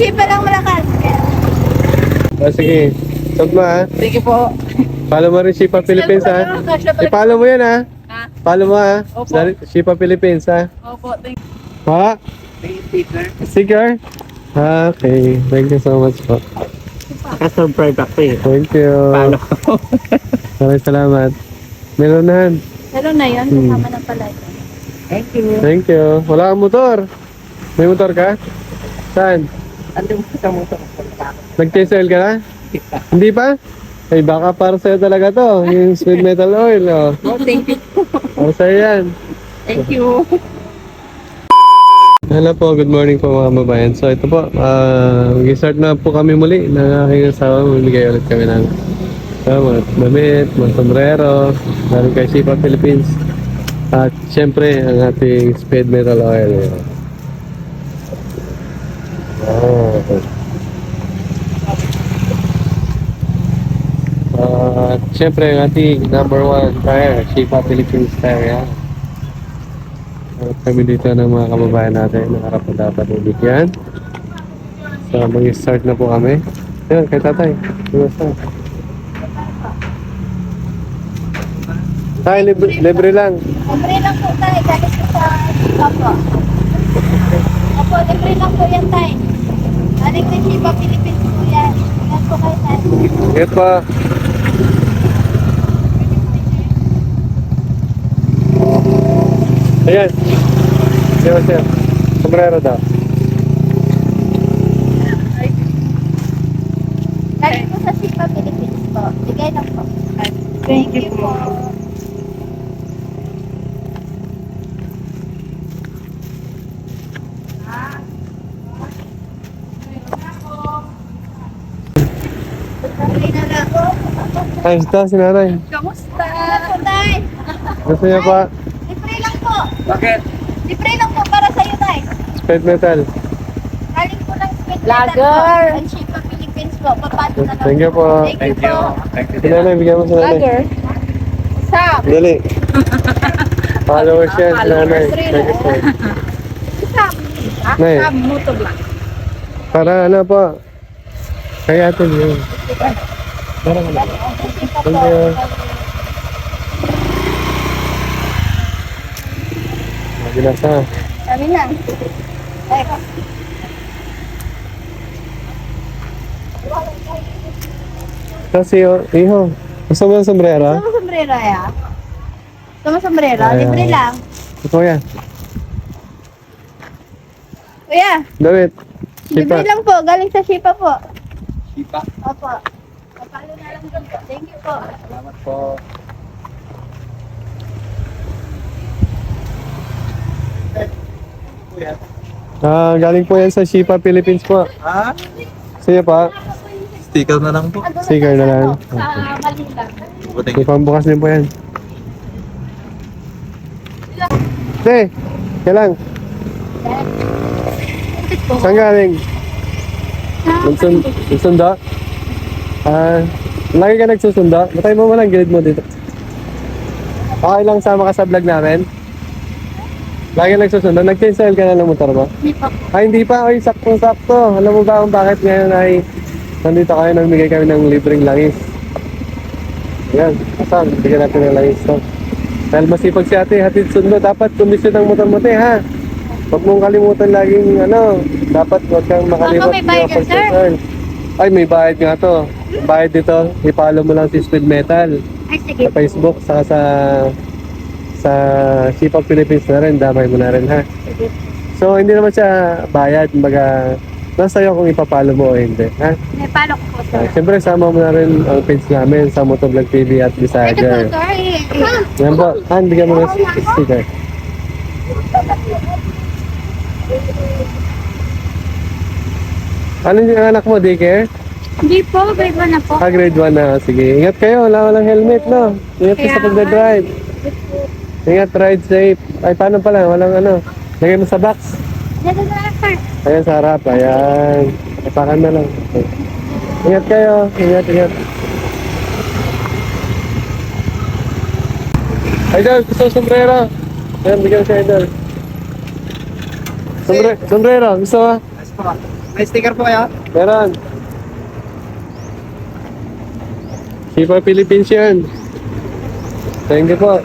Shipa lang malakas. Sige. Sub mo ha. Sige po. Follow mo rin Shipa Philippines ha. I-follow mo yan ha. Ha? Follow mo ha. Opo. Shipa Philippines ha. Opo, thank Pa? you. Sticker? Okay. Thank you so much po. Subscribe ako eh. Thank you. Follow. Maraming salamat. Meron na. Meron na yun, kasama ng palay. Thank you. Thank you. Wala kang motor. May motor ka? Saan? Andun mo sa motor. Nag-TSL ka na? Hindi pa? Ay baka para sa'yo talaga to. Yung sweet metal oil. Oh. Oh, thank you. Para sa'yo yan. Thank you. Hello po, good morning po mga kababayan. So ito po, mag-start na po kami muli ng aking asawa. Mamigay ulit kami ng mga damit, mga sombrero, galing kay Shipa Philippines. At syempre, ang ating speed metal oil. At syempre, ang ating number 1 tire, Shipa Philippines tire. Yan. At kami dito ng mga kababayan natin, nakarap na dapat ibigyan. So, mag-start na po kami. Yan, kay tatay. Kumusta? Tay, libre lang. Libre lang po tayo, galing po sa Shipa po. Opo, libre lang po yan tayo. Galing sa Shipa Philippines po yan. Ingat po kayo tayo. Ingat pa. Ayan. Sir. Sombrero daw. Galing po sa Shipa Philippines po. Bigay lang po. Thank you po. Ay, ito si nanay. Kamusta? Po tayo. Gusto niya pa Libre lang po. Bakit? Libre lang po para sa'yo tayo. speed metal. Galing po ng Speed Lager. Ang Shipa Philippines po. Papano na lang. Thank you po. Thank you po. Si nanay, bigyan mo sa nanay. Lager. Stop. Dali. Followers yan, si nanay. Thank you po. Stop. Nay, Motor lang. para ano po. Kaya ito yun. Thank you. Ginasa. Sabi na. Ay, Kasi iho. Gusto mo ng sombrero? Gusto mo sombrero ya? Gusto mo sombrero? Ay, Libre ay. lang. Ito yan. Kuya, Damit. libre Sipa. lang po. Galing sa Shipa po. Sipa. Opo. Papalo na lang doon po. Thank you po. Salamat po. Galing po yan sa Shipa Philippines po. Ha? Sige pa. Sticker na lang po. Ano Sticker na lang. Sa Manila. May pambukas din po yan. Te, kailan? Saan galing? Nagsundo? Lagi ka nagsusundo? Matay mo lang gilid mo dito. Okay lang sama ka sa vlog namin? Lagi nagsusundo? Nag-cancel ka na ng motor mo? Hindi po. Ay, hindi pa. Ay, saktong-sakto. Alam mo ba kung bakit ngayon ay nandito kayo nang bigay kami ng libreng langis? Ayan. Asan? Bigyan natin ng langis to. Dahil masipag si ate, hatid sundo. Dapat kondisyon ng motor mo, te, ha? Huwag mong kalimutan laging, dapat huwag kang makalimot. may bayad yan, sir? Ay, may bayad nga to. Bayad dito, i-follow mo lang si Speed Metal Ay, sige. sa Facebook, saka sa Shipa Philippines na rin, damay mo na rin, ha? So, hindi naman siya bayad, baga, nasa iyo kung ipapalo mo o hindi, ha? May palo ko po, sir. Siyempre, sama mo na rin ang page namin sa Motovlog TV at Ito po, Visager. sir. Yan po, bigyan mo ng sticker. Ano yung anak mo, daycare? Hindi po, grade 1 na po. Grade 1 na. Sige, ingat kayo, wala walang helmet, no? Ingat kayo sa pagdadrive. Ingat, ride safe. Ay, paano pala? Walang lagay mo sa box. Dito na lang, sir. Ayan, sa harap. Ayan. Kapakan na lang. Okay. Ingat kayo. Ingat. Idol, gusto mo sombrero? Ayan, bigyan ko si Idol. Sombrero, gusto mo? May sticker po kayo? Meron. Shipa Philippines yan. Thank you po.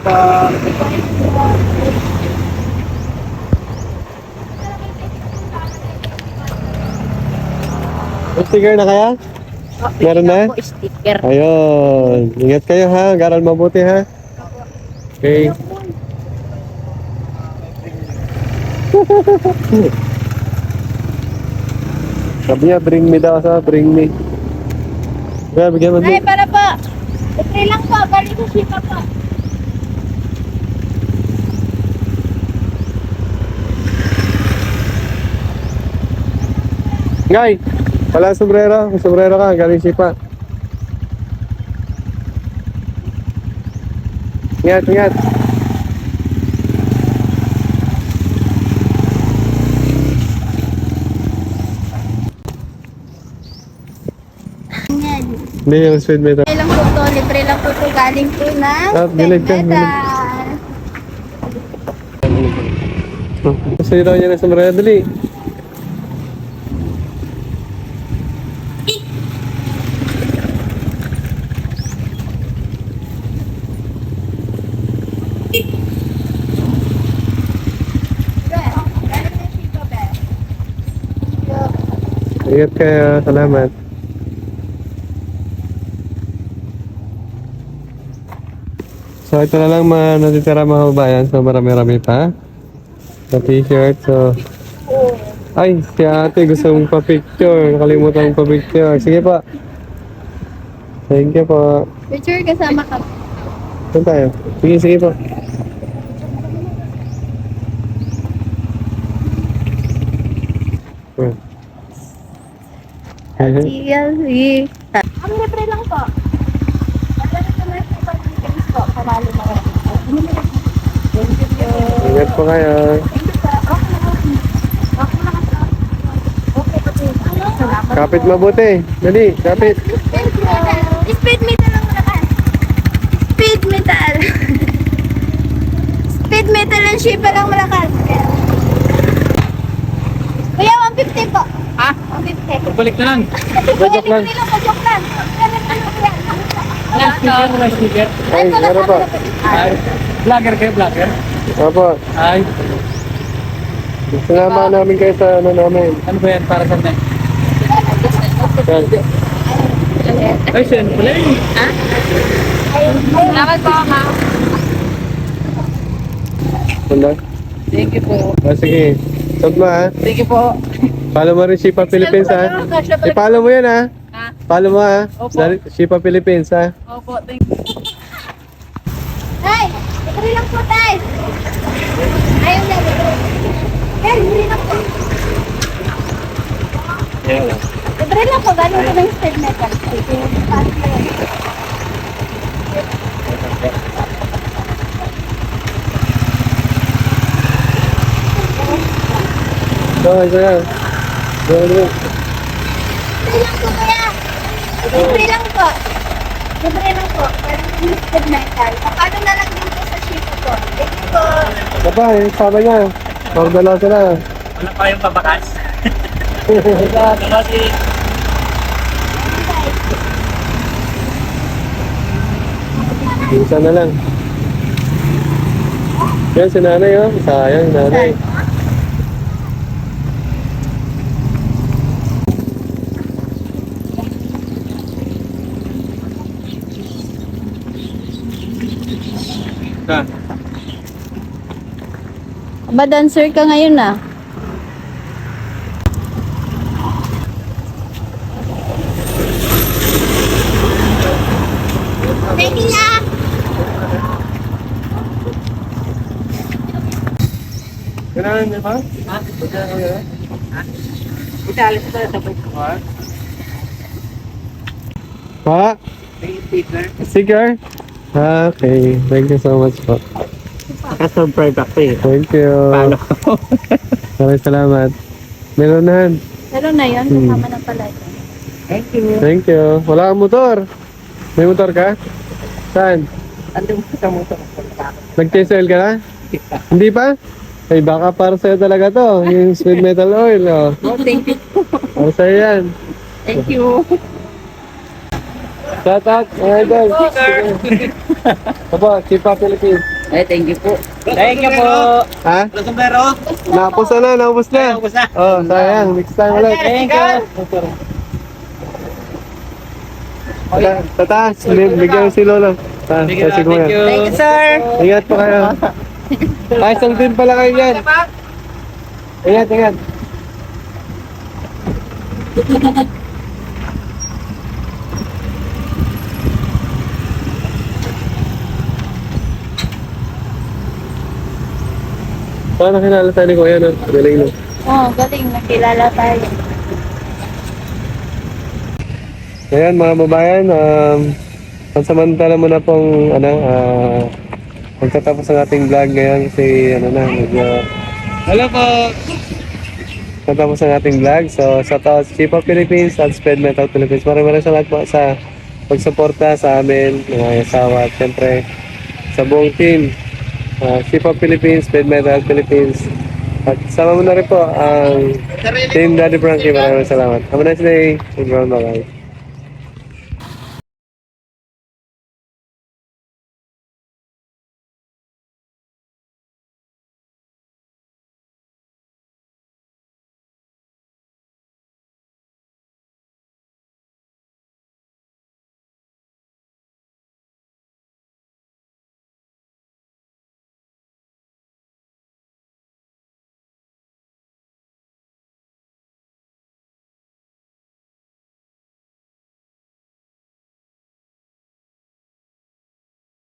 May sticker na kaya? Meron na? Po, sticker. Ayun. Ingat kayo ha. Garal mabuti ha. Okay. Sabi niya, bring me daw sa bring me. Kaya bigyan mo Ay, din. para po. Libre lang po. Galing sa Shipa po. Ngay! Wala sombrero. May sombrero ka. Galing sipa. Ingat, ingat. Yan. Hindi yung speed meter. Libre lang po to. Libre lang po to. Galing po ng Bilid ka, Medal. Gusto daw niya ng sombrero. Dali. Galing sa Shipa, be. Ingat kayo. Salamat. So ito na lang mga natitira mga kabayan. So marami-rami pa. Sa t-shirt. So ay, si ate gusto mong pa-picture. Nakalimutan mong pa-picture. Sige pa. Thank you po. Picture kasama ka. Saan tayo? Sige, sige po. Sige. Ang libre lang po. Wala na naman sa ibang things po. Kamali na rin. Thank you po. Ingat po kayo. Thank you po. Okay na ka. Okay po. Salamat. Kapit mabuti. Dali, kapit. Speed meter lang muna ka. Speed meter. Speed meter lang Shipa lang malakas. Kuya, 150 po. Ha? 150. Balik na lang. Bajak lang. Pajok lang. Wala sticker. Ay, meron po. Ay, vlogger kayo, vlogger? Opo. Ay, Sinama namin kayo sa ano namin. ano ba yan? Para saan na? Yan. Ay, saan pala yun? Salamat po, ha. Wala. Thank you po. Sige. Stop mo ha. Thank you po. Follow mo rin Shipa Philippines ha. I-follow mo yan ha. Ha? Follow mo ha. Opo. Shipa Philippines ha. Opo, thank you. Tay, libre lang po, tay. Ayaw na, libre. Tay, libre lang po. Libre lang po, galing po ng speed meter. Sige, paano po yun? Okay, sige. Go, go. Libre lang po, kuya. Libre lang po. Libre lang po. Galing po ng speed meter. Paano na lang din po sa ship po? Thank you po. Baba, sabi niya. Magdala sila. Wala pa yung pabakas. Kasi Isa na lang. Yan si nanay oh. Sayang nanay. Ah. Ba, dancer ka ngayon ah. Thank you na. Kailangan niya ba? Ha? Kailangan niya? Buti alis ko sa sabay ko. Pa? May sticker. Sticker? Ah, okay. Thank you so much po. Naka-subscribe ako eh. Thank you. Paano? Maraming salamat. Meron na. Pero na yun, kasama na pala ito. Thank you. Thank you. Wala kang motor. May motor ka? Saan? Andun ko sa motor. Nag-TSL ka na? Hindi pa? Ay baka para sa'yo talaga to. Yung sweet metal oil. Oh. Oh, thank you. Ano sa'yo yan? Thank you. Shout out, mga idol. Opo, Chipa Philippines. Thank you po. Thank you po. Ha? Sombrero. Naubos na, naubos na. Naubos na. Oh, sayang. Next time ulit. Thank you. Tataas, bigyan mo si Lolo. Sa si Kuya. Thank you, sir. Ingat po kayo. Ay, isang din pala kayo dyan. Ingat, ingat. Paano kinala tayo ni Kuya, no? Galing, no? Oh, galing. Nakilala tayo. Ayan, mga babayan, pansamantala mo na pong, magtatapos ang ating vlog ngayon kasi, medyo... Hello po! Tatapos ang ating vlog. So, shout out Chipa Philippines at Spread Metal Philippines. Maraming salamat po sa pagsuporta sa amin, mga asawa, at syempre sa buong team. Chipa Philippines, Spread Metal Philippines. At sama mo na rin po ang Team Daddy Frankie. Maraming salamat. Have a nice day. Bye-bye.